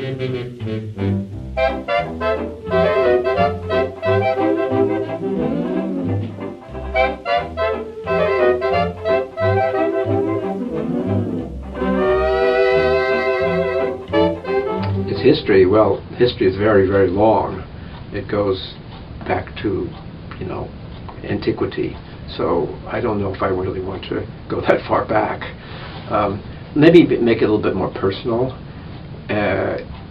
Its history, well, history is very, very long. It goes back to, antiquity. So I don't know if I really want to go that far back. Maybe make it a little bit more personal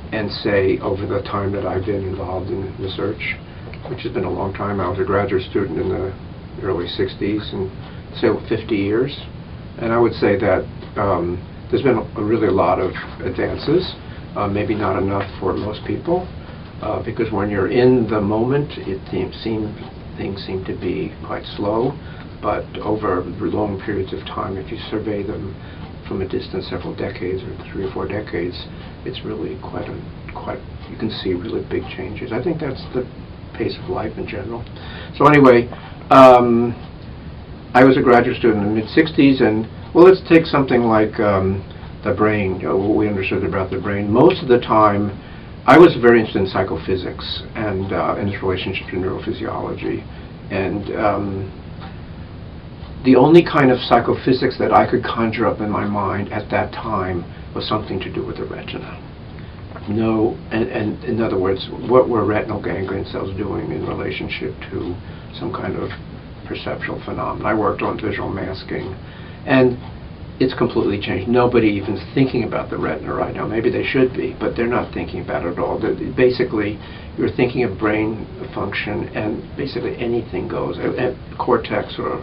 and say over the time that I've been involved in research, which has been a long time. I was a graduate student in the early 60s and say 50 years. And I would say that there's been really a lot of advances, maybe not enough for most people, because when you're in the moment, things seem to be quite slow. But over long periods of time, if you survey them from a distance, several decades or 3 or 4 decades, it's really quite. You can see really big changes. I think that's the pace of life in general. So anyway, I was a graduate student in the mid-'60s, and let's take something like the brain. What we understood about the brain. Most of the time, I was very interested in psychophysics and its relationship to neurophysiology, and the only kind of psychophysics that I could conjure up in my mind at that time was something to do with the retina. No, and in other words, what were retinal ganglion cells doing in relationship to some kind of perceptual phenomenon? I worked on visual masking, and it's completely changed. Nobody even thinking about the retina right now. Maybe they should be, but they're not thinking about it at all. Basically, you're thinking of brain function, and basically anything goes, cortex or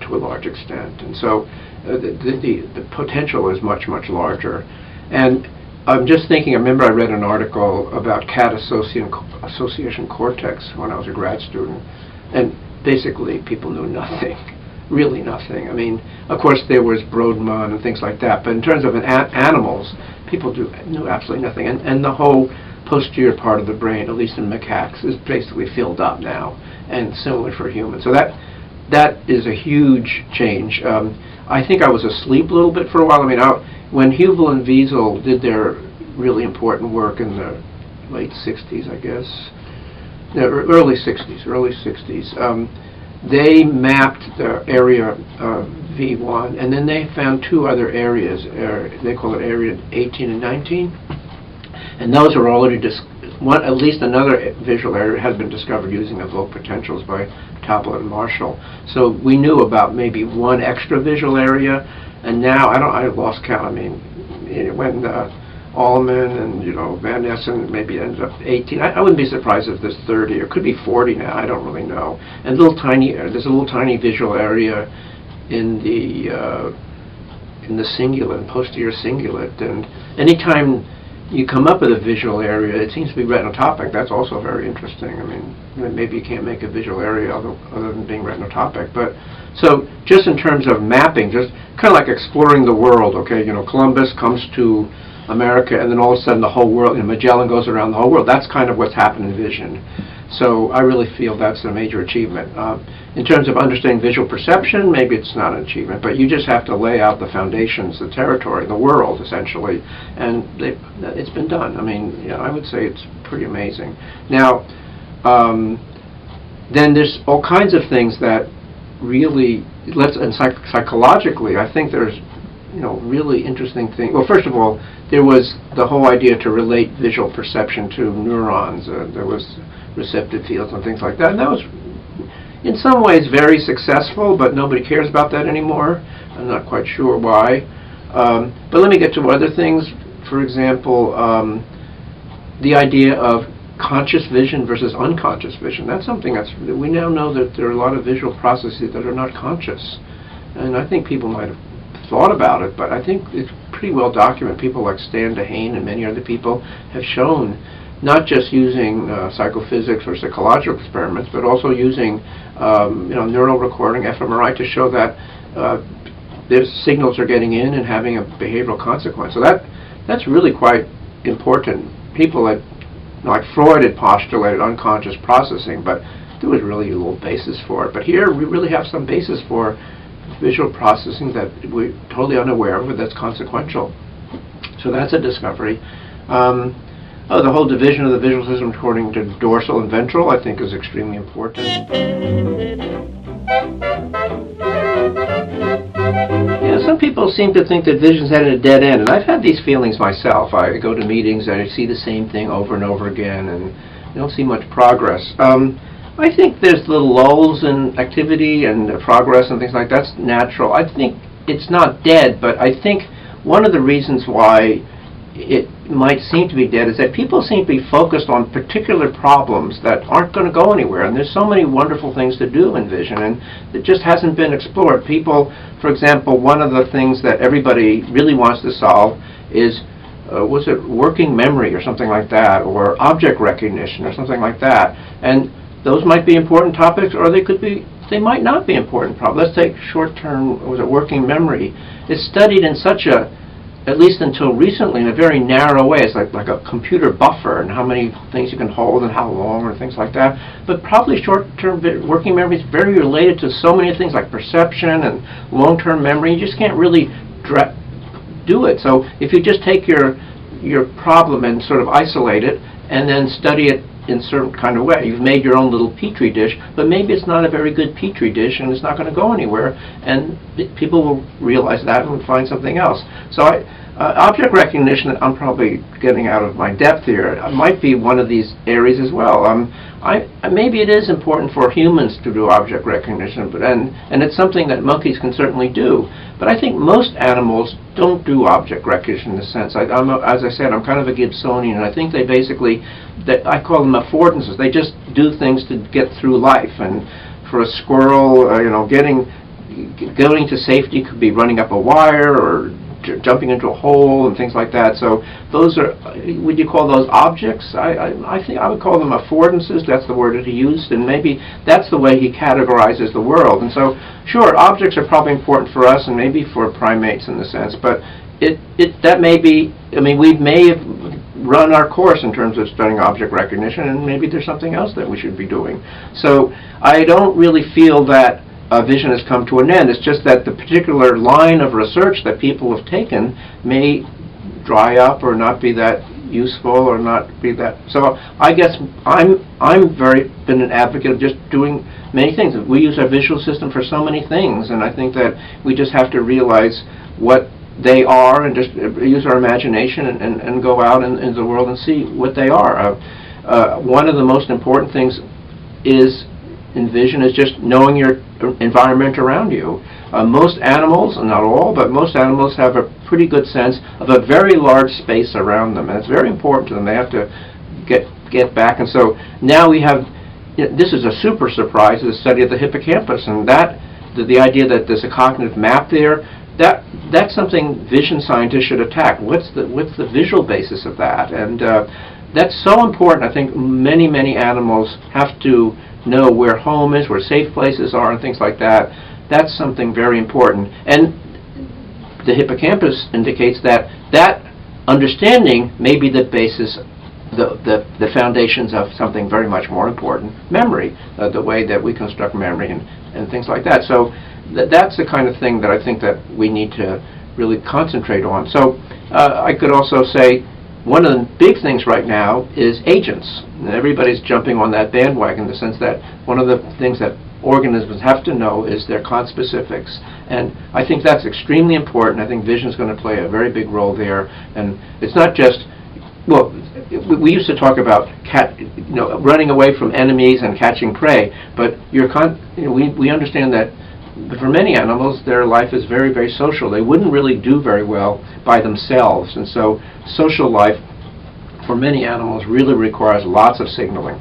to a large extent. And so the potential is much, much larger. And I'm just thinking, I remember I read an article about cat association cortex when I was a grad student, and basically people knew nothing, really nothing. I mean, of course there was Brodmann and things like that, but in terms of animals, people knew absolutely nothing. And the whole posterior part of the brain, at least in macaques, is basically filled up now, and similar for humans. So that is a huge change. I think I was asleep a little bit for a while. I mean, when Hubel and Wiesel did their really important work in the late 60s, I guess, no, early 60s, they mapped the area V1, and then they found 2 other areas. They call it area 18 and 19, and those are already at least another visual area has been discovered using evoked potentials by Tablet and Marshall. So we knew about maybe 1 extra visual area, and now I lost count. I mean, when Allman and Van Essen maybe ended up 18. I wouldn't be surprised if there's 30 or could be 40 now. I don't really know. And there's a little tiny visual area in the cingulate, posterior cingulate, and anytime you come up with a visual area, it seems to be retinotopic. That's also very interesting. I mean, maybe you can't make a visual area other than being retinotopic. But so just in terms of mapping, just kind of like exploring the world. Okay, Columbus comes to America, and then all of a sudden the whole world, Magellan goes around the whole world. That's kind of what's happened in vision. So I really feel that's a major achievement. In terms of understanding visual perception, maybe it's not an achievement, but you just have to lay out the foundations, the territory, the world, essentially, and it's been done. I mean, I would say it's pretty amazing. Now, then there's all kinds of things that really, psychologically, I think there's really interesting thing. Well, first of all, there was the whole idea to relate visual perception to neurons. There was receptive fields and things like that. And that was, in some ways, very successful, but nobody cares about that anymore. I'm not quite sure why. But let me get to other things. For example, the idea of conscious vision versus unconscious vision. That's something we now know that there are a lot of visual processes that are not conscious. And I think people might have thought about it, but I think it's pretty well documented. People like Stan DeHaan and many other people have shown, not just using psychophysics or psychological experiments, but also using neural recording, fMRI, to show that their signals are getting in and having a behavioral consequence. So that's really quite important. People like Freud had postulated unconscious processing, but there was really a little basis for it. But here we really have some basis for visual processing that we're totally unaware of, but that's consequential. So that's a discovery. The whole division of the visual system according to dorsal and ventral, I think, is extremely important. Yeah, some people seem to think that vision's at a dead end, and I've had these feelings myself. I go to meetings and I see the same thing over and over again, and you don't see much progress. I think there's little lulls in activity and progress and things like that. That's natural. I think it's not dead, but I think one of the reasons why it might seem to be dead is that people seem to be focused on particular problems that aren't going to go anywhere, and there's so many wonderful things to do in vision, and it just hasn't been explored. People, for example, one of the things that everybody really wants to solve is was it working memory or something like that, or object recognition or something like that, and those might be important topics, or they might not be important problems. Let's take short-term, was it working memory? It's studied in such a, at least until recently, in a very narrow way. It's like a computer buffer, and how many things you can hold and how long, or things like that. But probably short-term working memory is very related to so many things like perception and long-term memory. You just can't really do it. So if you just take your problem and sort of isolate it, and then study it in a certain kind of way. You've made your own little petri dish, but maybe it's not a very good petri dish, and it's not going to go anywhere, and people will realize that and will find something else. So object recognition, I'm probably getting out of my depth here, might be one of these areas as well. Maybe it is important for humans to do object recognition, and it's something that monkeys can certainly do. But I think most animals don't do object recognition in the sense. As I said, I'm kind of a Gibsonian, and I think they basically, I call them affordances. They just do things to get through life. And for a squirrel, going to safety could be running up a wire or jumping into a hole and things like that. So those are, would you call those objects? I think I would call them affordances. That's the word that he used, and maybe that's the way he categorizes the world. And so, sure, objects are probably important for us and maybe for primates in the sense, but that may be, we may have run our course in terms of studying object recognition, and maybe there's something else that we should be doing. So I don't really feel that vision has come to an end. It's just that the particular line of research that people have taken may dry up or not be that useful or not be that. So I guess I'm been an advocate of just doing many things. We use our visual system for so many things, and I think that we just have to realize what they are and just use our imagination and go out into the world and see what they are. One of the most important things in vision is just knowing your environment around you. Most animals, not all, but most animals have a pretty good sense of a very large space around them, and it's very important to them. They have to get back, and so now we have, this is a super surprise, the study of the hippocampus, and the idea that there's a cognitive map there, that's something vision scientists should attack. What's the visual basis of that? And that's so important. I think many animals have to know where home is, where safe places are, and things like that. That's something very important. And the hippocampus indicates that understanding may be the basis, the foundations of something very much more important, memory, the way that we construct memory and things like that. So that's the kind of thing that I think that we need to really concentrate on. So I could also say one of the big things right now is agents. And everybody's jumping on that bandwagon in the sense that one of the things that organisms have to know is their conspecifics. And I think that's extremely important. I think vision is going to play a very big role there. And it's not just, well, we used to talk about running away from enemies and catching prey, but we understand that for many animals, their life is very, very social. They wouldn't really do very well by themselves, and so social life for many animals really requires lots of signaling.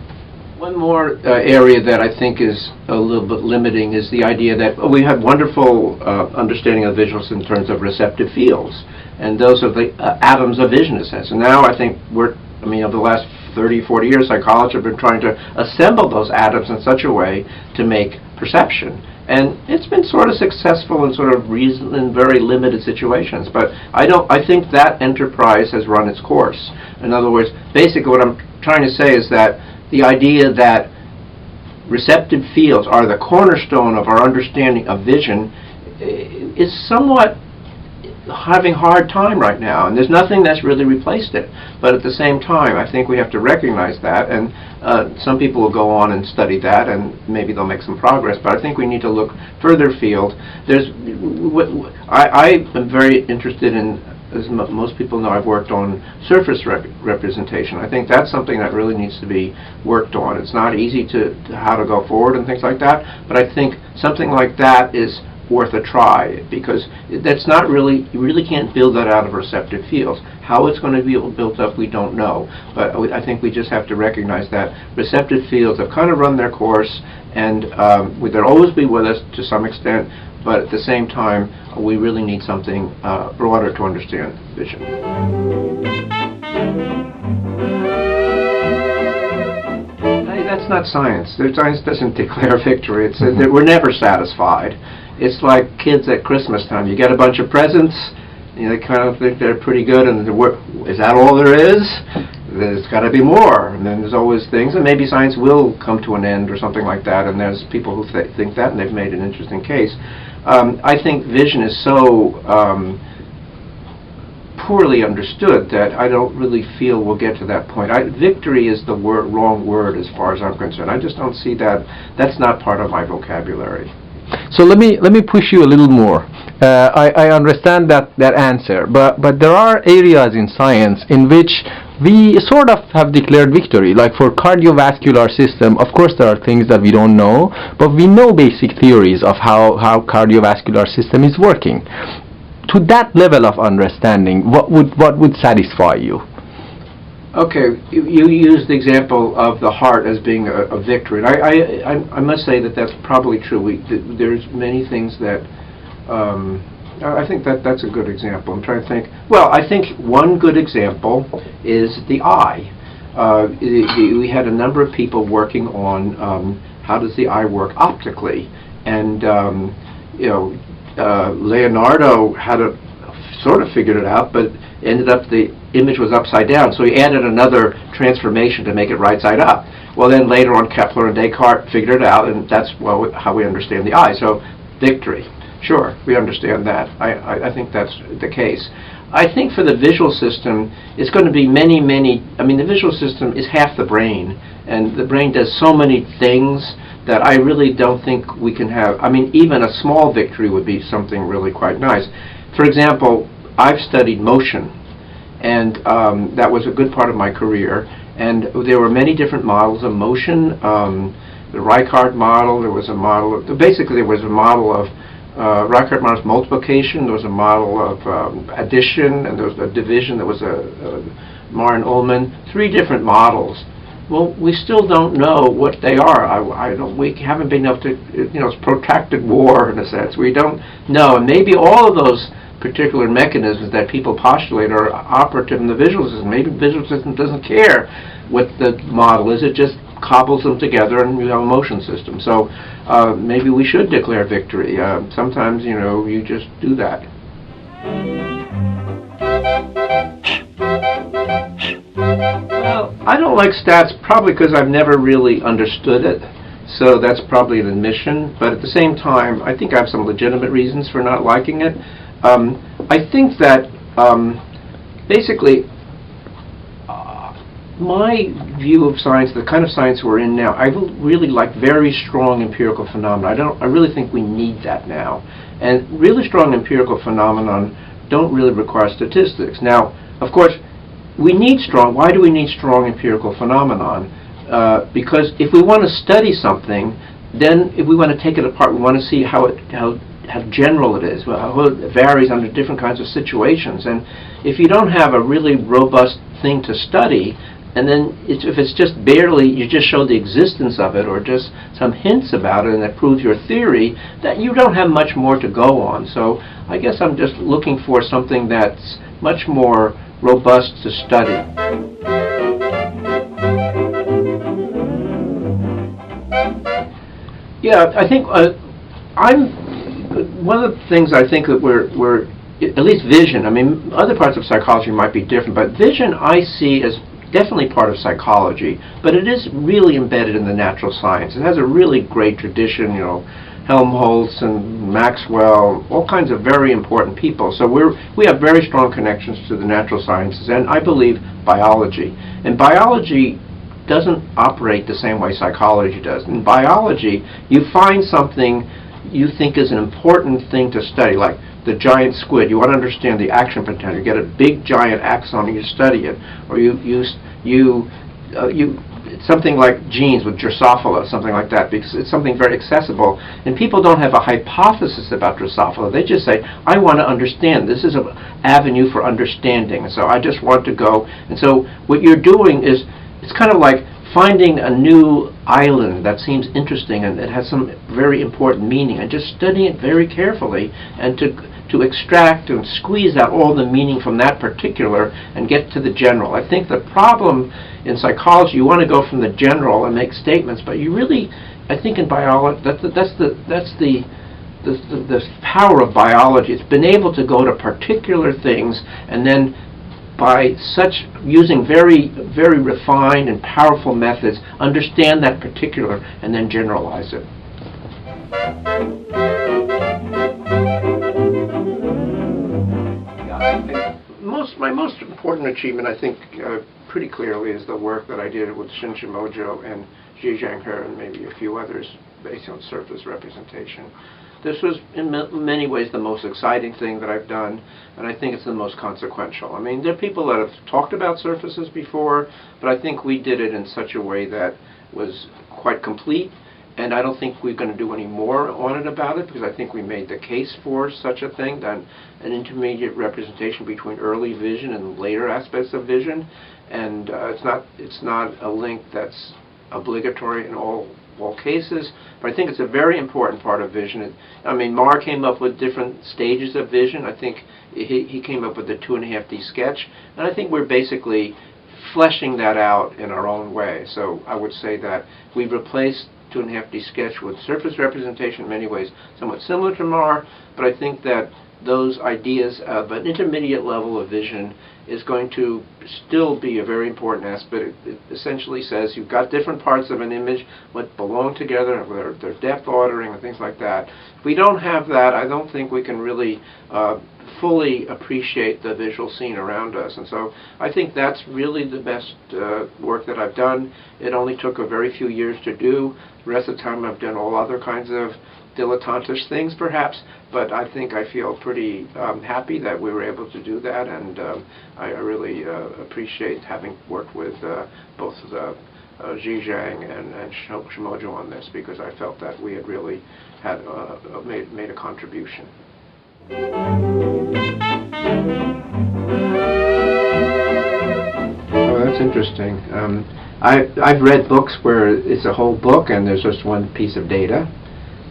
One more area that I think is a little bit limiting is the idea that we have wonderful understanding of visuals in terms of receptive fields, and those are the atoms of vision in a sense. And now I think over the last 30, 40 years, psychologists have been trying to assemble those atoms in such a way to make perception. And it's been sort of successful in sort of in very limited situations, but I think that enterprise has run its course. In other words, basically what I'm trying to say is that the idea that receptive fields are the cornerstone of our understanding of vision is somewhat having a hard time right now, and there's nothing that's really replaced it. But at the same time, I think we have to recognize that, and some people will go on and study that, and maybe they'll make some progress, but I think we need to look further afield. I am very interested in, as most people know, I've worked on surface representation. I think that's something that really needs to be worked on. It's not easy to how to go forward and things like that, but I think something like that is worth a try, because that's not really, you really can't build that out of receptive fields. How it's going to be built up, we don't know, but I think we just have to recognize that receptive fields have kind of run their course, and they'll always be with us to some extent, but at the same time, we really need something broader to understand vision. That's not science. Science doesn't declare victory. It's we're never satisfied. It's like kids at Christmas time. You get a bunch of presents, you know, they kind of think they're pretty good, and is that all there is? There's got to be more. And then there's always things, and maybe science will come to an end or something like that, and there's people who think that, and they've made an interesting case. I think vision is so poorly understood that I don't really feel we'll get to that point. Victory is the wrong word as far as I'm concerned. I just don't see that. That's not part of my vocabulary. So let me push you a little more. I understand that answer, but there are areas in science in which we sort of have declared victory. Like for cardiovascular system, of course there are things that we don't know, but we know basic theories of how cardiovascular system is working. To that level of understanding, what would satisfy you? Okay, you used the example of the heart as being a victory, and I must say that that's probably true. There's many things that I think that's a good example. I'm trying to think. Well, I think one good example is the eye. We had a number of people working on how does the eye work optically, and Leonardo had sort of figured it out, but ended up the image was upside down, so he added another transformation to make it right side up. Well, then later on Kepler and Descartes figured it out, and that's how we understand the eye. So victory, sure, we understand that. I think that's the case. I think for the visual system, it's going to be many, I mean, the visual system is half the brain, and the brain does so many things that I really don't think we can have. I mean, even a small victory would be something really quite nice. For example, I've studied motion, and that was a good part of my career, and there were many different models of motion. The Reichardt model, there was a model of, basically there was a model of Reichardt model's multiplication, there was a model of addition, and there was a division, there was a Marr and Ullman, 3 different models. Well, we still don't know what they are. We haven't been able to, it's protracted war in a sense. We don't know, and maybe all of those particular mechanisms that people postulate are operative in the visual system. Maybe the visual system doesn't care what the model is, it just cobbles them together and you have a motion system. So maybe we should declare victory. Sometimes, you just do that. Well, I don't like stats probably because I've never really understood it. So that's probably an admission, but at the same time, I think I have some legitimate reasons for not liking it. I think that basically my view of science, the kind of science we're in now, I really like very strong empirical phenomena. I really think we need that now. And really strong empirical phenomenon don't really require statistics. Now, of course, why do we need strong empirical phenomenon? Because if we want to study something, then if we want to take it apart, we want to see how general it is, how it varies under different kinds of situations. And if you don't have a really robust thing to study, and then if it's just barely, you just show the existence of it or just some hints about it and that proves your theory, that you don't have much more to go on. So I guess I'm just looking for something that's much more robust to study. Yeah, I think one of the things I think that we're at least vision, I mean, other parts of psychology might be different, but vision I see as definitely part of psychology, but it is really embedded in the natural science. It has a really great tradition, Helmholtz and Maxwell, all kinds of very important people. So we have very strong connections to the natural sciences, and I believe biology. And biology doesn't operate the same way psychology does. In biology, you find something you think is an important thing to study, like the giant squid. You want to understand the action potential. You get a big giant axon and you study it, or something like genes with Drosophila, something like that, because it's something very accessible. And people don't have a hypothesis about Drosophila. They just say, I want to understand. This is an avenue for understanding. So I just want to go. And so what you're doing is, it's kind of like finding a new island that seems interesting and it has some very important meaning, and just studying it very carefully and to extract and squeeze out all the meaning from that particular and get to the general. I think the problem in psychology, you want to go from the general and make statements, but you really, I think in biology, that's the power of biology. It's been able to go to particular things and then by using very, very refined and powerful methods, understand that particular and then generalize it. My most important achievement, I think, pretty clearly is the work that I did with Shin Shimojo and Zhejiang He and maybe a few others based on surface representation. This was, in many ways, the most exciting thing that I've done, and I think it's the most consequential. I mean, there are people that have talked about surfaces before, but I think we did it in such a way that was quite complete, and I don't think we're going to do any more on it about it, because I think we made the case for such a thing, an intermediate representation between early vision and later aspects of vision, and it's not a link that's obligatory in all cases, but I think it's a very important part of vision. I mean, Marr came up with different stages of vision. I think he came up with the 2.5D sketch, and I think we're basically fleshing that out in our own way. So I would say that we've replaced 2.5D sketch with surface representation in many ways, somewhat similar to Marr, but I think that those ideas of an intermediate level of vision is going to still be a very important aspect. It essentially says you've got different parts of an image that belong together, their depth ordering and things like that. If we don't have that, I don't think we can really fully appreciate the visual scene around us. And so I think that's really the best work that I've done. It only took a very few years to do. The rest of the time I've done all other kinds of dilettantish things, perhaps, but I think I feel pretty happy that we were able to do that, and I really appreciate having worked with both Zhejiang and Shimojo on this, because I felt that we had really had made a contribution. Oh, that's interesting. I've read books where it's a whole book and there's just one piece of data,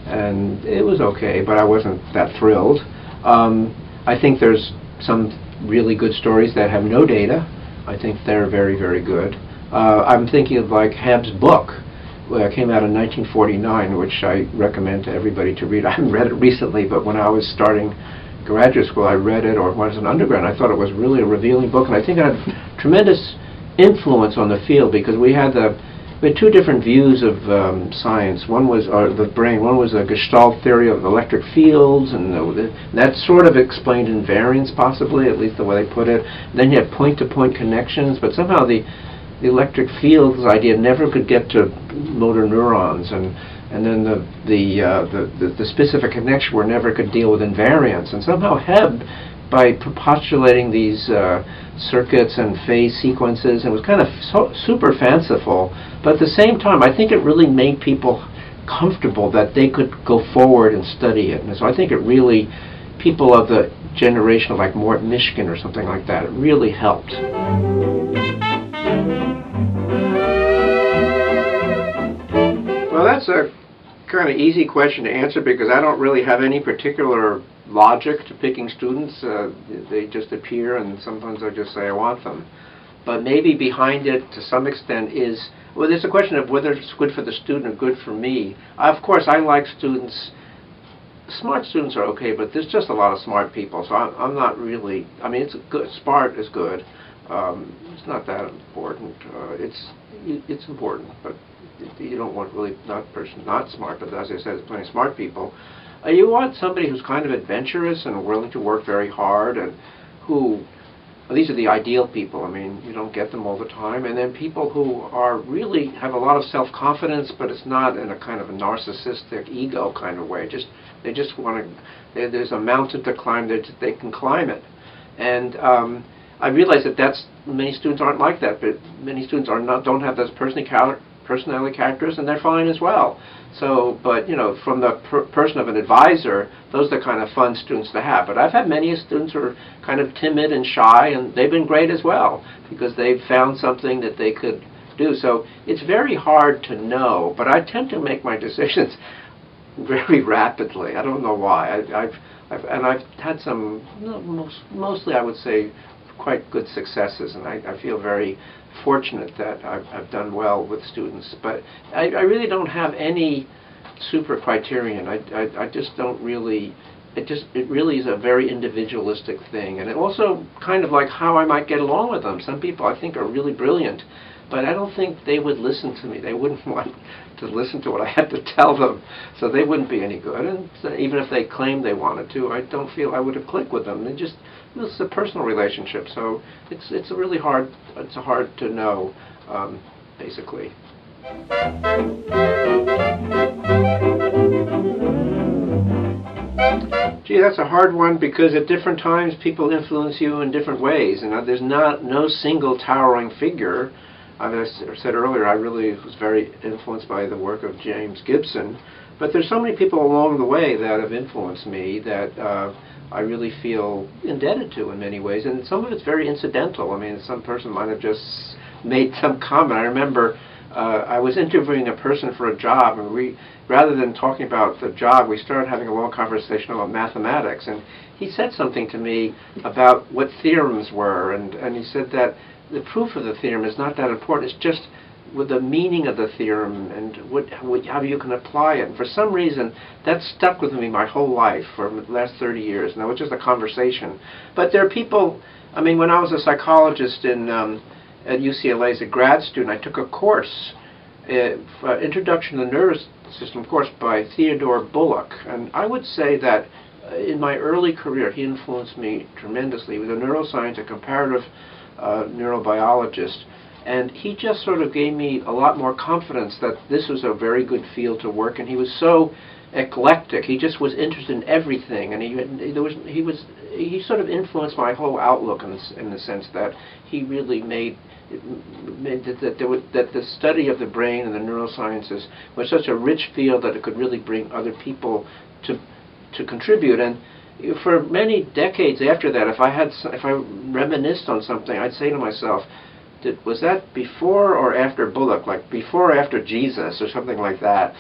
and it was okay, but I wasn't that thrilled. I think there's some really good stories that have no data. I think they're very, very good. I'm thinking of like Hebb's book, which came out in 1949, which I recommend to everybody to read. I haven't read it recently, but when I was starting graduate school, I read it, or when I was an undergrad, I thought it was really a revealing book, and I think it had tremendous influence on the field, because we had two different views of science. One was the brain. One was a Gestalt theory of electric fields, and that sort of explained invariance, possibly, at least the way they put it. And then you had point-to-point connections, but somehow the electric fields idea never could get to motor neurons, and then the specific connection where never could deal with invariance. And somehow Hebb, by postulating these circuits and phase sequences, and it was kind of super fanciful, but at the same time I think it really made people comfortable that they could go forward and study it. And so I think it really, people of the generation of like Mort Mishkin or something like that, it really helped. Well, that's a kind of easy question to answer, because I don't really have any particular logic to picking students. They just appear, and sometimes I just say I want them. But maybe behind it, to some extent, is, well, there's a question of whether it's good for the student or good for me. Of course, I like students. Smart students are okay, but there's just a lot of smart people, so I'm not really, I mean, it's good. Smart is good. It's not that important. It's important, but you don't want really not person not smart, but as I said, there's plenty of smart people. You want somebody who's kind of adventurous and willing to work very hard, and who, well, these are the ideal people. I mean, you don't get them all the time. And then people who are really have a lot of self-confidence, but it's not in a kind of a narcissistic ego kind of way. They just want to. There's a mountain to climb. They can climb it. And I realize that many students aren't like that, but many students don't have those personality characters, and they're fine as well. So, but from the person of an advisor, those are the kind of fun students to have. But I've had many students who are kind of timid and shy, and they've been great as well because they've found something that they could do. So it's very hard to know, but I tend to make my decisions very rapidly. I don't know why. I've had some, mostly I would say, quite good successes, and I feel very fortunate that I've done well with students. But I really don't have any super criterion. I just don't really. It really is a very individualistic thing, and it also kind of like how I might get along with them. Some people I think are really brilliant, but I don't think they would listen to me. They wouldn't want to listen to what I had to tell them, so they wouldn't be any good. And even if they claimed they wanted to, I don't feel I would have clicked with them. It's a personal relationship, so it's a really hard. It's hard to know, basically. Gee, that's a hard one because at different times people influence you in different ways, and there's no single towering figure. As I said earlier, I really was very influenced by the work of James Gibson, but there's so many people along the way that have influenced me that I really feel indebted to in many ways, and some of it's very incidental. I mean, some person might have just made some comment. I remember I was interviewing a person for a job, and rather than talking about the job, we started having a long conversation about mathematics, and he said something to me about what theorems were, and he said that the proof of the theorem is not that important. It's just with the meaning of the theorem and how you can apply it. And for some reason, that stuck with me my whole life for the last 30 years. And that was just a conversation. But there are people, I mean, when I was a psychologist at UCLA as a grad student, I took a course, Introduction to the Nervous System course by Theodore Bullock. And I would say that in my early career, he influenced me tremendously. He was a neuroscientist, a comparative neurobiologist. And he just sort of gave me a lot more confidence that this was a very good field to work in. He was so eclectic. He just was interested in everything, and he sort of influenced my whole outlook in the sense that he really made that the study of the brain and the neurosciences was such a rich field that it could really bring other people to contribute. And for many decades after that, if I reminisced on something, I'd say to myself, was that before or after Bullock, like before or after Jesus or something like that?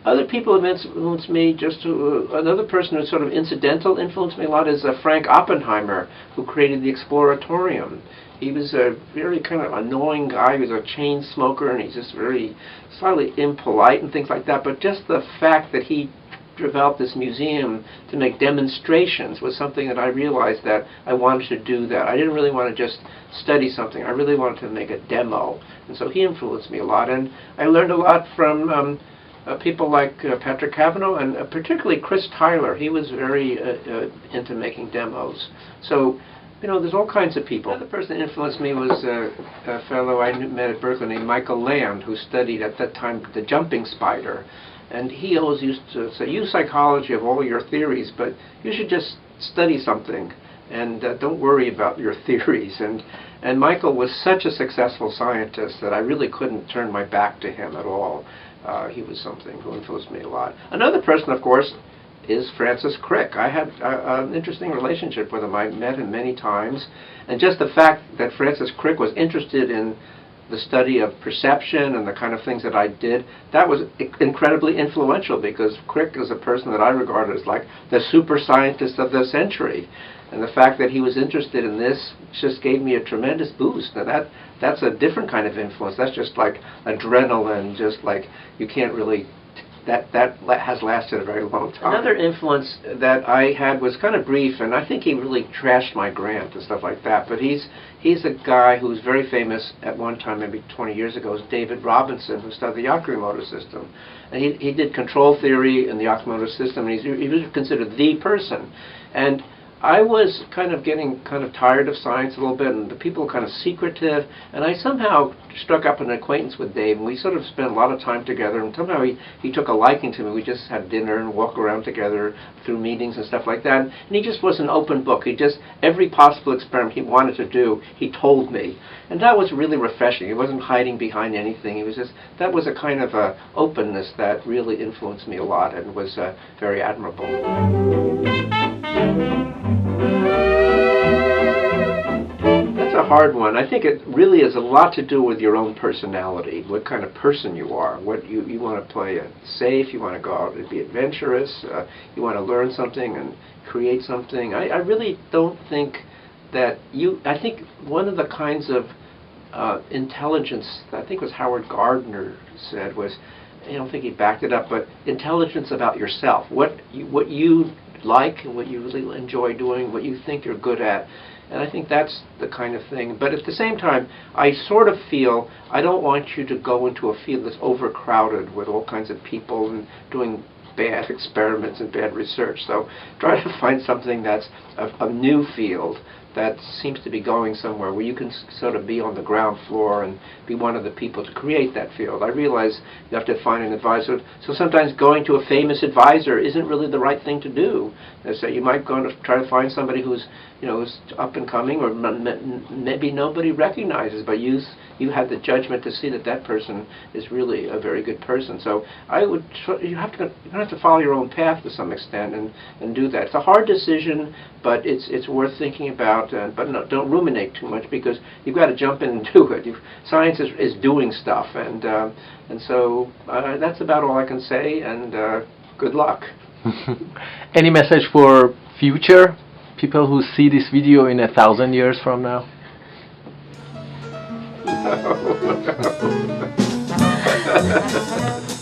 Other people have influenced me another person who sort of incidental influenced me a lot is Frank Oppenheimer, who created the Exploratorium. He was a very kind of annoying guy. He was a chain smoker, and he's just very slightly impolite and things like that. But just the fact that he developed this museum to make demonstrations was something that I realized that I wanted to do that. I didn't really want to just study something. I really wanted to make a demo. And so he influenced me a lot. And I learned a lot from people like Patrick Cavanaugh and particularly Chris Tyler. He was very into making demos. So, there's all kinds of people. Another person that influenced me was a fellow I met at Berkeley named Michael Land, who studied at that time the jumping spider. And he always used to say, use psychology of all your theories, but you should just study something and don't worry about your theories. And Michael was such a successful scientist that I really couldn't turn my back to him at all. He was something who influenced me a lot. Another person, of course, is Francis Crick. I had an interesting relationship with him. I met him many times. And just the fact that Francis Crick was interested in the study of perception and the kind of things that I did, that was incredibly influential because Crick is a person that I regard as like the super scientist of the century. And the fact that he was interested in this just gave me a tremendous boost. Now that's a different kind of influence. That's just like adrenaline, just like you can't really, has lasted a very long time. Another influence that I had was kind of brief, and I think he really trashed my grant and stuff like that. But he's a guy who's very famous at one time, maybe 20 years ago, is David Robinson, who studied the Okamoto system. And he did control theory in the Okamoto system, and he was considered the person. And I was kind of getting tired of science a little bit, and the people were kind of secretive, and I somehow struck up an acquaintance with Dave, and we sort of spent a lot of time together, and somehow he took a liking to me. We just had dinner and walked around together through meetings and stuff like that, and he just was an open book. Every possible experiment he wanted to do, he told me, and that was really refreshing. He wasn't hiding behind anything. That was a kind of openness that really influenced me a lot and was very admirable. That's a hard one. I think it really has a lot to do with your own personality, what kind of person you are, what you want to play it safe, you want to go out and be adventurous, you want to learn something and create something. I really don't think that I think one of the kinds of intelligence that I think was Howard Gardner said was, I don't think he backed it up, but intelligence about yourself, what you like and what you really enjoy doing, what you think you're good at. And I think that's the kind of thing. But at the same time, I sort of feel I don't want you to go into a field that's overcrowded with all kinds of people and doing bad experiments and bad research. So try to find something that's a new field that seems to be going somewhere where you can sort of be on the ground floor and be one of the people to create that field. I realize you have to find an advisor, so sometimes going to a famous advisor isn't really the right thing to do. So you might go and try to find somebody who's up and coming, or maybe nobody recognizes, but you have the judgment to see that person is really a very good person. So you have to follow your own path to some extent and do that. It's a hard decision, but it's worth thinking about. But no, don't ruminate too much, because you've got to jump in and do it. Science is doing stuff, and so that's about all I can say. And good luck. Any message for future people who see this video in 1,000 years from now? No.